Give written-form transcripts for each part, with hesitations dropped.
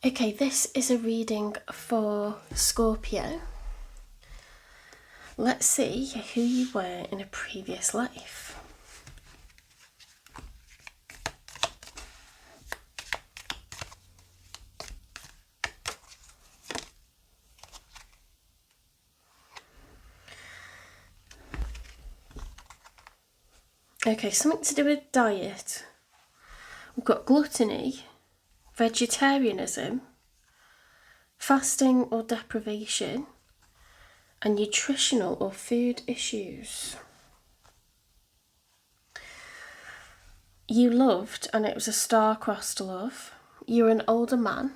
Okay, this is a reading for Scorpio. Let's see who you were in a previous life. Okay, something to do with diet. We've got gluttony, vegetarianism, fasting or deprivation, and nutritional or food issues. You loved, and it was a star-crossed love. You were an older man.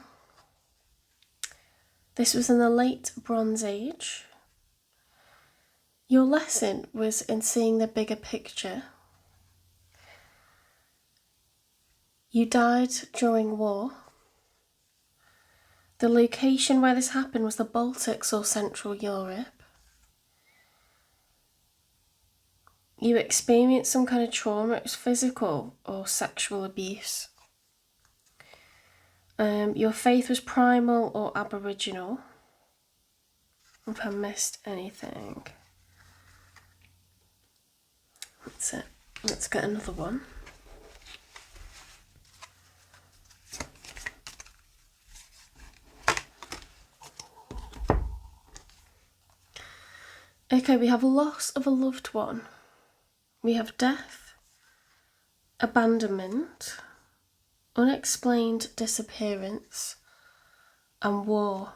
This was in the late Bronze Age. Your lesson was in seeing the bigger picture. You died during war. The location where this happened was the Baltics or Central Europe. You experienced some kind of trauma. It was physical or sexual abuse. Your faith was primal or aboriginal. If I missed anything. That's it. Let's get another one. Okay, we have loss of a loved one. We have death, abandonment, unexplained disappearance, and war.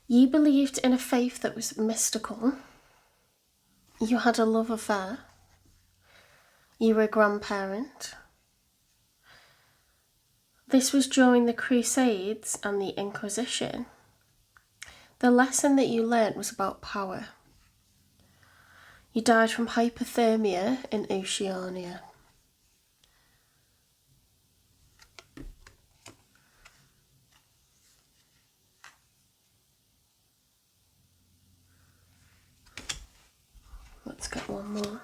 You believed in a faith that was mystical. You had a love affair. You were a grandparent. This was during the Crusades and the Inquisition. The lesson that you learnt was about power. You died from hypothermia in Oceania. Let's get one more.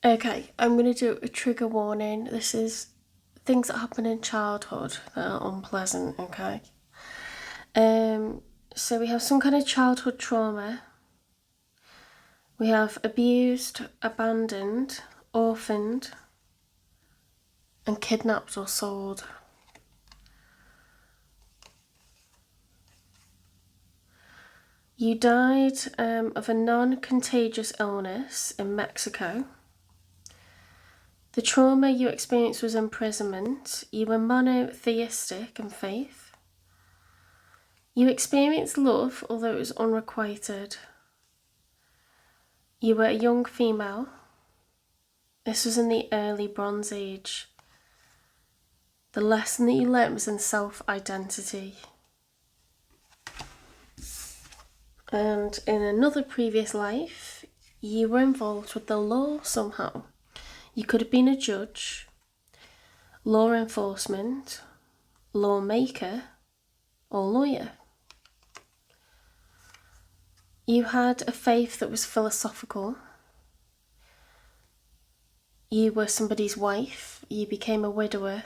Okay, I'm going to do a trigger warning. This is things that happen in childhood that are unpleasant, okay? So we have some kind of childhood trauma. We have abused, abandoned, orphaned, and kidnapped or sold. You died of a non-contagious illness in Mexico. The trauma you experienced was imprisonment. You were monotheistic in faith. You experienced love, although it was unrequited. You were a young female. This was in the early Bronze Age. The lesson that you learnt was in self-identity. And in another previous life, you were involved with the law somehow. You could have been a judge, law enforcement, lawmaker, or lawyer. You had a faith that was philosophical. You were somebody's wife. You became a widower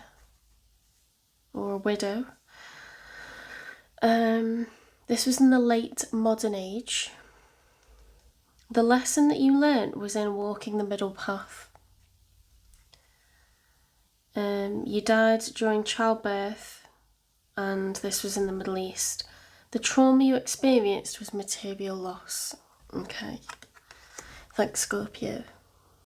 or a widow. This was in the late modern age. The lesson that you learnt was in walking the middle path. You died during childbirth, and this was in the Middle East. The trauma you experienced was material loss. Okay. Thanks, Scorpio.